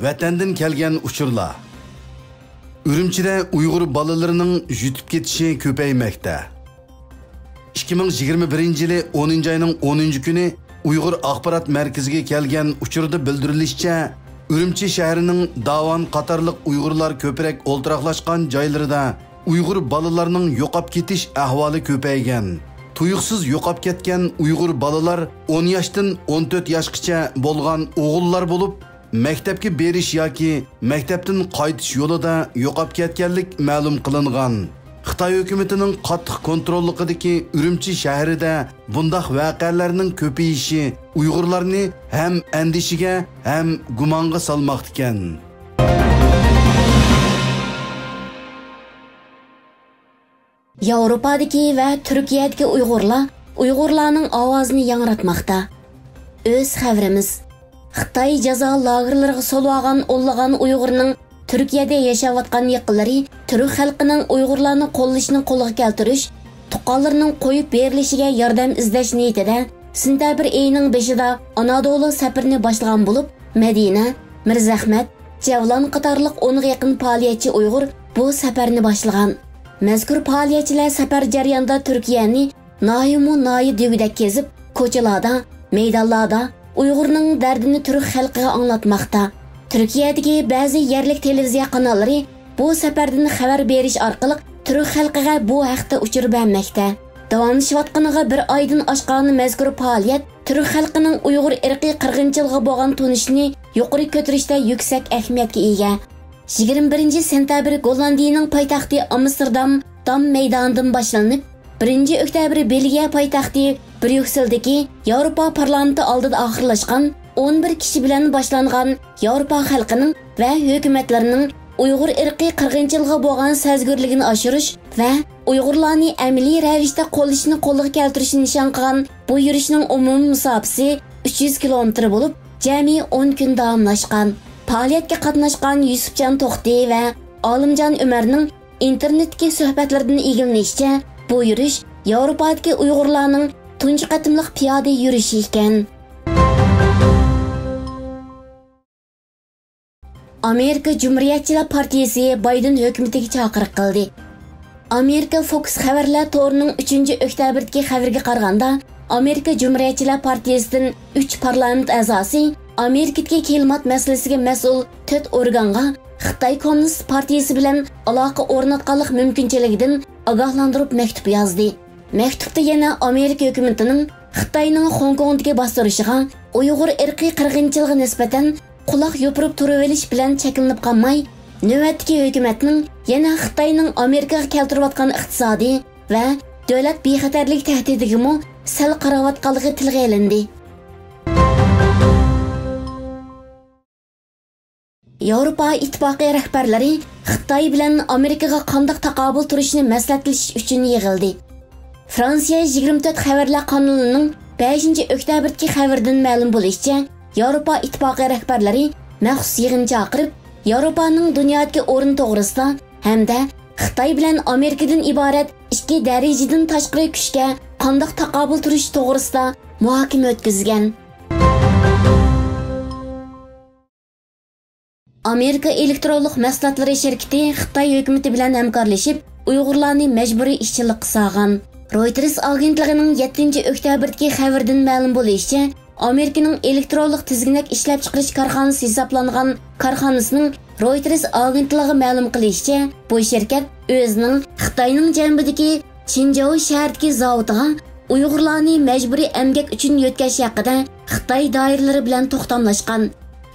Vatandan kelgan uchurlar. Ürümchida Uyg'ur bolalarining yutib ketishi ko'paymoqda. 2021-yili 10-oyning 10-kuni Uyg'ur axborot markaziga kelgan uchurda bildirilishicha, Ürümchi shahrining Davan qatorliq Uyg'urlar ko'proq o'ltiraqlashgan joylarida Uyg'ur bolalarining yo'qolib ketish ahvoli ko'paygan. Tuyuqsiz yo'qolib ketgan Uyg'ur bolalar 10 yoshdan 14 yoshgacha bo'lgan o'g'illar bo'lib, maktabga berish yoki maktabdan qaytish yo'lida yo'qolib ketganlik ma'lum qilingan. Xitoy hukumatining qattiq kontrolligidagi Ürümchi shahrida bundaq voqealarning ko'payishi Uyg'urlarni ham andishiga, ham gumonga salmoqda ekan. Yevropadagi va Turkiyadagi Uyg'urlarning ovozini yangratmoqda. O'z xabarimiz. Xitoy jazo lagerlariga solgan o'nlagan Uyg'urning Turkiyada yashayotgan yaqinlari Turk xalqining Uyg'urlarni qo'llashini qo'lga keltirish, tuqqanlarining qo'yib berilishiga yordam izlash niyatida sentabr oyining 5-da Anadolu safarini boshlagan bo'lib, Madina, Mirzahmat, Javlon qatorliq 10 ga yaqin faoliyatchi Uyg'ur bu safarni boshlagan. Mazkur faoliyatchilar safar jarayonida Turkiyani noyi degudek kezib, ko'chalarda, maydonlarda Uyg'urning dardini Turk xalqiga anglatmoqda. Turkiyadagi ba'zi yerlik televiziya kanallari bu safardan xabar berish orqali Turk xalqiga bu haqda uchur bermoqda. Davomlashayotganiga bir oydan oshgan mazkur faoliyat Turk xalqining Uyg'ur irqiy qirg'inchiligiga bo'lgan tunishini yuqori ko'tarishda yuksak ahamiyatga ega. 21-sentabr Gollandiyaning poytaxti Amsterdam Dam maydonidan boshlanib, 1-oktyabr Belgiya poytaxti Bryusseldagi Yevropa parlamenti oldida oxirlashgan 11 kishi bilan boshlangan Yevropa xalqining va hukumatlarining Uyg'ur irqiy qirg'inchiligiga bo'lgan sezgirligini oshirish va Uyg'urlarni amaliy ravishda qo'llashni qo'lga keltirishni nishon qilgan bu yurishning umumiy masofasi 300 kilometr bo'lib, jami 10 kun davomlashgan. Faoliyatga qatnashgan Yusufjon To'xti va Olimjon Umarning internetdagi suhbatlaridan o'rganishicha, bu yurish Yevropadagi Uyg'urlarning tunji qatimliq piyoda yurishi ekan. Amerika Cumhuriyetçiler Partiyasi Biden hukumatiga chaqiriq qildi. Amerika Fox xabarlar to'rining 3-oktyabrdagi xabarga qaraganda, Amerika Cumhuriyetçiler Partiyasidan 3 parlament a'zosi Amerikadagi klimat masalasiga mas'ul 4 organga Xitoy Kommunist Partiyasi bilan aloqa o'rnatganlik mumkinchiligidan ogohlantirib maktub yozdi. Maktubda yana Amerika hukumatining Xitoyning Hong Kongdagi bostirishiga Uyg'ur irqiy qirg'inchiligiga nisbatan quloq yopirib turib bilan cheklanib qolmay, navbatdagi hukumatning yana Xitoyning Amerikaga keltirayotgan iqtisodiy va davlat bexatarlik tahdidiga sal qarayotganligi tilga olindi. Yevropa ittifoqi rahbarlari Xitoy bilan Amerikaga qanday taqobil turishni maslahatlanish uchun yig'ildi. Fransiya 24 xabarlar kanalining 5-oktyabrdagi xabardan ma'lum bo'lishicha, Yevropa ittifoqi rahbarlari maxsus yig'in chaqirib, Yevropaning dunyodagi o'rni to'g'risida hamda Xitoy bilan Amerikadan iborat ikki darajadan tashqari kuchga qanday taqobil turish to'g'risida muhokama o'tkazgan. Amerika elektronlik mahsulotlari shirkati Xitoy hukumati bilan hamkorlashib, Uyg'urlarni majburiy ishchilikka solgan. Reuters agentligining 7-oktyabrdagi xabardan ma'lum bo'lishicha, Amerikaning elektronlik tizginak ishlab chiqarish korxonasi hisoblangan korxonasining Reuters agentligi ma'lum qilishicha, bu shirkat o'zining Xitoyning janubidagi Chinjou shahridagi zavodiga Uyg'urlarni majburiy emgak uchun yo'tkash haqida Xitoy doiralari bilan to'xtamlashgan.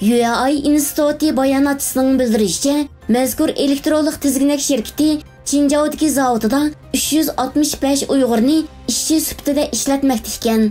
UAI instituti bayonotchisining bildirishicha, mazkur elektronlik tizginak shirkati Chinjoudagi zavodida 365 Uyg'urni ishchi sifatida ishlatmoqda ekan.